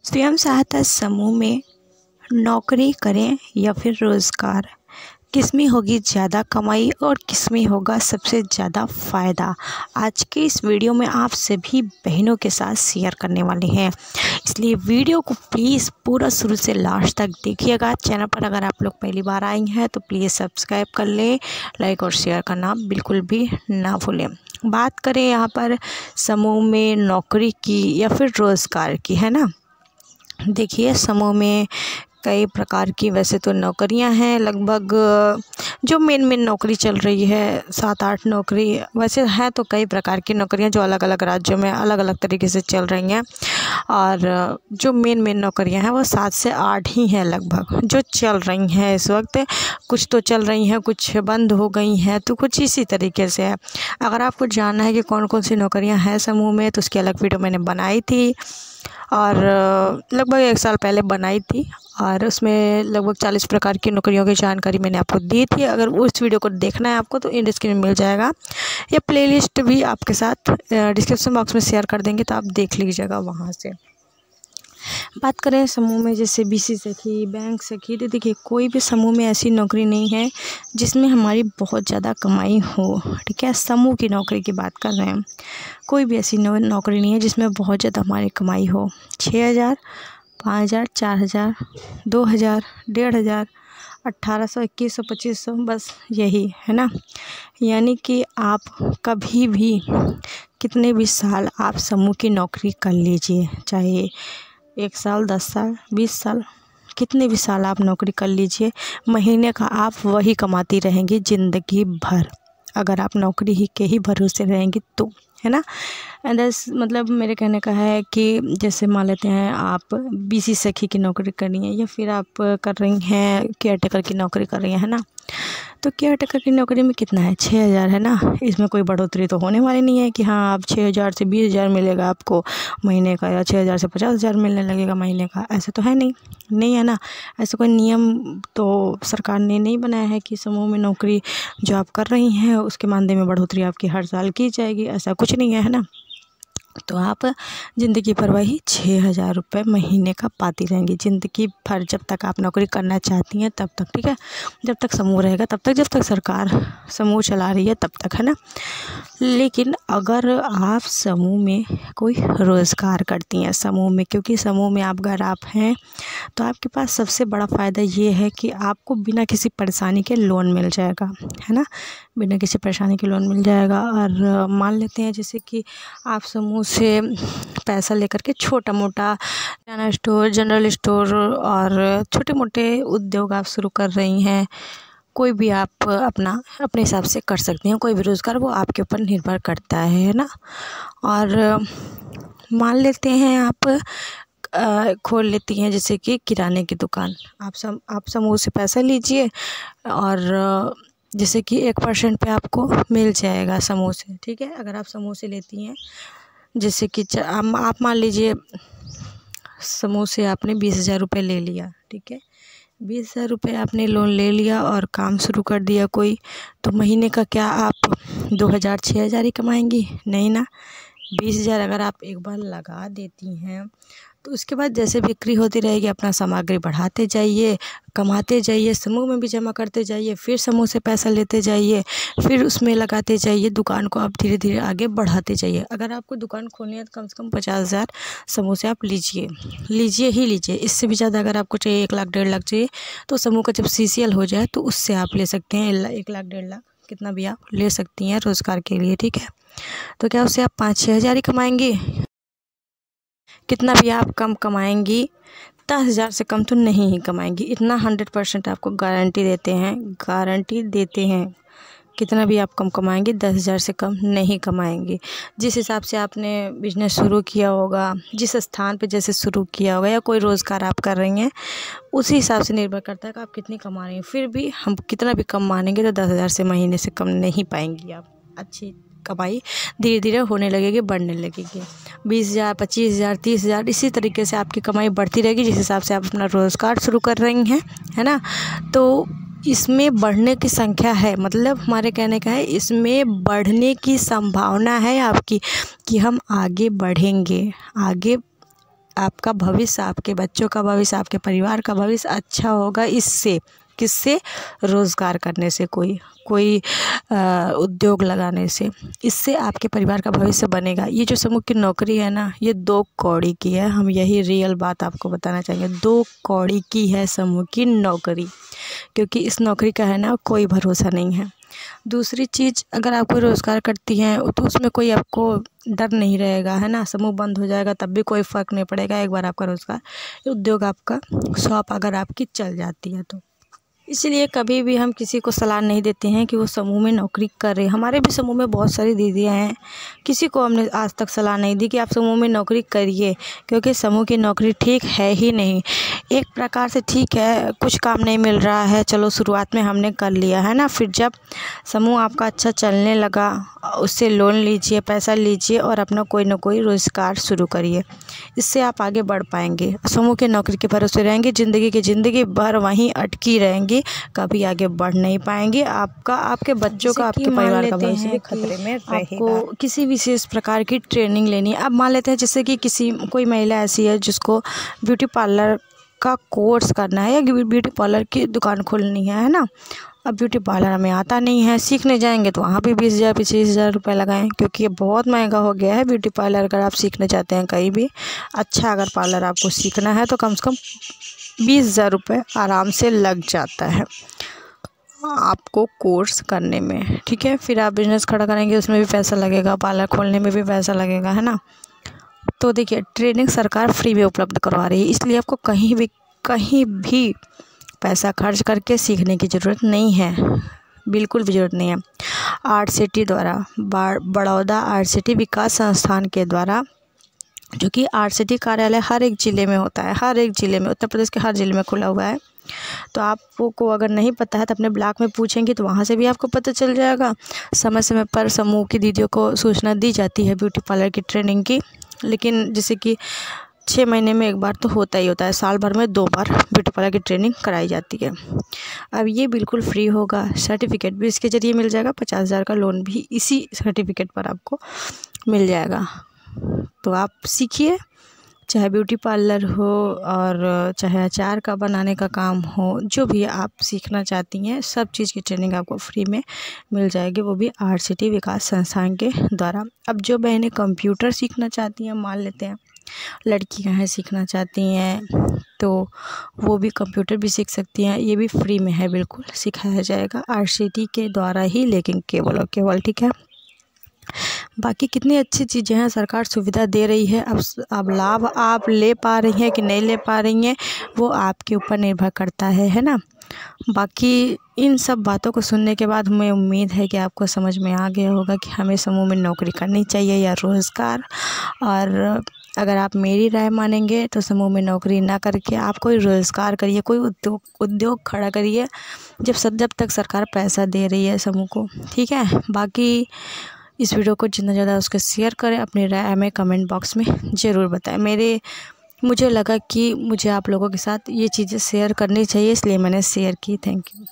स्वयं सहायता समूह में नौकरी करें या फिर रोज़गार, किसमें होगी ज़्यादा कमाई और किसमें होगा सबसे ज़्यादा फ़ायदा। आज के इस वीडियो में आप सभी बहनों के साथ शेयर करने वाले हैं, इसलिए वीडियो को प्लीज़ पूरा शुरू से लास्ट तक देखिएगा। चैनल पर अगर आप लोग पहली बार आई हैं तो प्लीज़ सब्सक्राइब कर लें, लाइक और शेयर करना बिल्कुल भी ना भूलें। बात करें यहाँ पर समूह में नौकरी की या फिर रोज़गार की, है ना। देखिए, समूह में कई प्रकार की वैसे तो नौकरियां हैं, लगभग जो मेन नौकरी चल रही है 7-8 नौकरी वैसे है, तो कई प्रकार की नौकरियां जो अलग अलग राज्यों में अलग अलग तरीके से चल रही हैं। और जो मेन नौकरियां हैं वो 7 से 8 ही हैं लगभग जो चल रही हैं इस वक्त। कुछ तो चल रही हैं, कुछ बंद हो गई हैं, तो कुछ इसी तरीके से है। अगर आपको जानना है कि कौन कौन सी नौकरियाँ हैं समूह में, तो उसकी अलग वीडियो मैंने बनाई थी और लगभग 1 साल पहले बनाई थी, और उसमें लगभग 40 प्रकार की नौकरियों की जानकारी मैंने आपको दी थी। अगर उस वीडियो को देखना है आपको तो एंड स्क्रीन में मिल जाएगा, या प्लेलिस्ट भी आपके साथ डिस्क्रिप्शन बॉक्स में शेयर कर देंगे, तो आप देख लीजिएगा वहाँ से। बात करें समूह में जैसे बीसी सखी, बैंक सखी, तो देखिए कोई भी समूह में ऐसी नौकरी नहीं है जिसमें हमारी बहुत ज़्यादा कमाई हो, ठीक है। समूह की नौकरी की बात कर रहे हैं, कोई भी ऐसी नौकरी नहीं है जिसमें बहुत ज़्यादा हमारी कमाई हो। 6,000, 5,000, 4,000, 2,000, 1,500, 1,800, 2,100, 2,500, बस यही है ना। यानी कि आप कभी भी कितने भी साल आप समूह की नौकरी कर लीजिए, चाहे 1 साल, 10 साल, 20 साल, कितने भी साल आप नौकरी कर लीजिए, महीने का आप वही कमाती रहेंगी ज़िंदगी भर, अगर आप नौकरी ही के ही भरोसे रहेंगी तो, है ना। मतलब मेरे कहने का है कि जैसे मान लेते हैं आप बीसी सखी की नौकरी कर रही हैं, या फिर आप कर रही हैं केयर टेकर की नौकरी कर रही हैं, है ना। तो केयर टेकर की नौकरी में कितना है, 6,000, है ना। इसमें कोई बढ़ोतरी तो होने वाली नहीं है कि हाँ आप 6,000 से 20,000 मिलेगा आपको महीने का, या 6,000 से 50,000 मिलने लगेगा महीने का, ऐसे तो है नहीं है ना। ऐसा कोई नियम तो सरकार ने नहीं बनाया है कि समूह में नौकरी जो आप कर रही हैं उसके मानदेय में बढ़ोतरी आपकी हर साल की जाएगी, ऐसा कुछ नहीं है ना। तो आप ज़िंदगी भर वही 6,000 रुपये महीने का पाती रहेंगी ज़िंदगी भर, जब तक आप नौकरी करना चाहती हैं तब तक, ठीक है। जब तक समूह रहेगा तब तक, जब तक सरकार समूह चला रही है तब तक, है ना। लेकिन अगर आप समूह में कोई रोज़गार करती हैं समूह में, क्योंकि समूह में अगर आप हैं तो आपके पास सबसे बड़ा फ़ायदा ये है कि आपको बिना किसी परेशानी के लोन मिल जाएगा, है ना। बिना किसी परेशानी के लोन मिल जाएगा। और मान लेते हैं जैसे कि आप समूह से पैसा लेकर के छोटा मोटा किराना स्टोर, जनरल स्टोर और छोटे मोटे उद्योग आप शुरू कर रही हैं, कोई भी आप अपने हिसाब से कर सकती हैं। कोई भी रोज़गार वो आपके ऊपर निर्भर करता है ना। और मान लेते हैं आप खोल लेती हैं जैसे कि किराने की दुकान, आप समूह से पैसा लीजिए और जैसे कि 1% पे आपको मिल जाएगा समूह से, ठीक है। अगर आप समूह से लेती हैं, जैसे कि आप मान लीजिए समूह से आपने 20,000 रुपये ले लिया, ठीक है। 20,000 रुपये आपने लोन ले लिया और काम शुरू कर दिया कोई, तो महीने का क्या आप 2,000, 6,000 ही कमाएंगी? नहीं ना। 20,000 अगर आप एक बार लगा देती हैं तो उसके बाद जैसे बिक्री होती रहेगी, अपना सामग्री बढ़ाते जाइए, कमाते जाइए, समूह में भी जमा करते जाइए, फिर समूह से पैसा लेते जाइए, फिर उसमें लगाते जाइए, दुकान को आप धीरे धीरे आगे बढ़ाते जाइए। अगर आपको दुकान खोलनी है तो कम से कम 50,000 समूह से आप लीजिए। इससे भी ज़्यादा अगर आपको चाहिए, 1 लाख 1.5 लाख चाहिए, तो समूह का जब CCL हो जाए तो उससे आप ले सकते हैं 1 लाख 1.5 लाख, कितना भी आप ले सकती हैं रोज़गार के लिए, ठीक है। तो क्या उससे आप 5-6 हज़ार ही कमाएंगी? कितना भी आप कम कमाएंगी, 10,000 से कम तो नहीं ही कमाएंगी, इतना 100% आपको गारंटी देते हैं। कितना भी आप कम कमाएंगे, 10,000 से कम नहीं कमाएंगे। जिस हिसाब से आपने बिजनेस शुरू किया होगा, जिस स्थान पे जैसे शुरू किया होगा, या कोई रोज़गार आप कर रही हैं, उसी हिसाब से निर्भर करता है कि आप कितनी कमा रही हैं। फिर भी हम कितना भी कम मानेंगे तो 10,000 से महीने से कम नहीं पाएंगी आप। अच्छी कमाई धीरे धीरे होने लगेगी, बढ़ने लगेगी। 20,000, 25,000, 30,000, इसी तरीके से आपकी कमाई बढ़ती रहेगी जिस हिसाब से आप अपना रोज़गार शुरू कर रही हैं, है ना। तो इसमें बढ़ने की संख्या है, मतलब हमारे कहने का है इसमें बढ़ने की संभावना है आपकी, कि हम आगे बढ़ेंगे, आगे आपका भविष्य, आपके बच्चों का भविष्य, आपके परिवार का भविष्य अच्छा होगा इससे। किससे? रोज़गार करने से, कोई उद्योग लगाने से। इससे आपके परिवार का भविष्य बनेगा। ये जो समूह की नौकरी है ना, ये 2 कौड़ी की है। हम यही रियल बात आपको बताना चाहेंगे। 2 कौड़ी की है समूह की नौकरी, क्योंकि इस नौकरी का है ना कोई भरोसा नहीं है। दूसरी चीज़, अगर आप कोई रोज़गार करती हैं तो उसमें कोई आपको डर नहीं रहेगा, है ना। समूह बंद हो जाएगा तब भी कोई फ़र्क नहीं पड़ेगा, एक बार आपका रोज़गार, उद्योग, आपका शॉप अगर आपकी चल जाती है तो। इसलिए कभी भी हम किसी को सलाह नहीं देते हैं कि वो समूह में नौकरी करे। हमारे भी समूह में बहुत सारी दीदियाँ हैं, किसी को हमने आज तक सलाह नहीं दी कि आप समूह में नौकरी करिए, क्योंकि समूह की नौकरी ठीक है ही नहीं। एक प्रकार से ठीक है, कुछ काम नहीं मिल रहा है, चलो शुरुआत में हमने कर लिया, है ना। फिर जब समूह आपका अच्छा चलने लगा, उससे लोन लीजिए, पैसा लीजिए और अपना कोई ना कोई रोज़गार शुरू करिए। इससे आप आगे बढ़ पाएंगे। समूह की नौकरी के भरोसे रहेंगे, ज़िंदगी भर वहीं अटकी रहेंगी, कभी आगे बढ़ नहीं पाएंगी। आपका, आपके बच्चों का, आपके परिवार का भविष्य भी खतरे में रहेगा। आपको किसी विशेष प्रकार की ट्रेनिंग लेनी है। अब मान लेते हैं जैसे कि कोई महिला ऐसी है जिसको ब्यूटी पार्लर का कोर्स करना है या ब्यूटी पार्लर की दुकान खोलनी है ना। अब ब्यूटी पार्लर हमें आता नहीं है, सीखने जाएंगे तो वहाँ भी 20,000 25,000 रुपये लगाएं, क्योंकि ये बहुत महंगा हो गया है ब्यूटी पार्लर। अगर आप सीखने चाहते हैं कहीं भी अच्छा अगर पार्लर आपको सीखना है तो कम से कम 20,000 रुपये आराम से लग जाता है आपको कोर्स करने में, ठीक है। फिर आप बिज़नेस खड़ा करेंगे, उसमें भी पैसा लगेगा, पार्लर खोलने में भी पैसा लगेगा, है ना। तो देखिए, ट्रेनिंग सरकार फ्री में उपलब्ध करवा रही है, इसलिए आपको कहीं भी पैसा खर्च करके सीखने की ज़रूरत नहीं है, बिल्कुल भी ज़रूरत नहीं है। आर्ट सिटी द्वारा, बड़ौदा आर्ट सिटी विकास संस्थान के द्वारा, जो कि आर्ट सिटी कार्यालय हर एक ज़िले में होता है, हर एक ज़िले में, उत्तर प्रदेश के हर ज़िले में खुला हुआ है। तो आपको अगर नहीं पता है तो अपने ब्लॉक में पूछेंगे तो वहाँ से भी आपको पता चल जाएगा। समय समय पर समूह की दीदियों को सूचना दी जाती है ब्यूटी पार्लर की ट्रेनिंग की, लेकिन जैसे कि 6 महीने में एक बार तो होता ही होता है, साल भर में 2 बार ब्यूटी पार्लर की ट्रेनिंग कराई जाती है। अब ये बिल्कुल फ्री होगा, सर्टिफिकेट भी इसके ज़रिए मिल जाएगा, 50,000 का लोन भी इसी सर्टिफिकेट पर आपको मिल जाएगा। तो आप सीखिए, चाहे ब्यूटी पार्लर हो और चाहे अचार का बनाने का काम हो, जो भी आप सीखना चाहती हैं सब चीज़ की ट्रेनिंग आपको फ्री में मिल जाएगी, वो भी आर्ट सिटी विकास संस्थान के द्वारा। अब जो बहनें कंप्यूटर सीखना चाहती हैं, मान लेते हैं लड़कियां हैं सीखना चाहती हैं, तो वो भी कंप्यूटर भी सीख सकती हैं, ये भी फ्री में है, बिल्कुल सिखाया जाएगा आर्ट सिटी के द्वारा ही, लेकिन केवल और केवल, ठीक है। बाकी कितनी अच्छी चीज़ें हैं, सरकार सुविधा दे रही है। अब लाभ आप ले पा रही हैं कि नहीं ले पा रही हैं, वो आपके ऊपर निर्भर करता है ना। बाकी इन सब बातों को सुनने के बाद हमें उम्मीद है कि आपको समझ में आ गया होगा कि हमें समूह में नौकरी करनी चाहिए या रोज़गार। और अगर आप मेरी राय मानेंगे तो समूह में नौकरी ना करके आप कोई रोज़गार करिए, कोई उद्योग खड़ा करिए, जब तक सरकार पैसा दे रही है समूह को, ठीक है। बाकी इस वीडियो को जितना ज़्यादा उसको शेयर करें, अपनी राय हमें कमेंट बॉक्स में ज़रूर बताएं। मुझे लगा कि मुझे आप लोगों के साथ ये चीज़ें शेयर करनी चाहिए, इसलिए मैंने शेयर की। Thank you.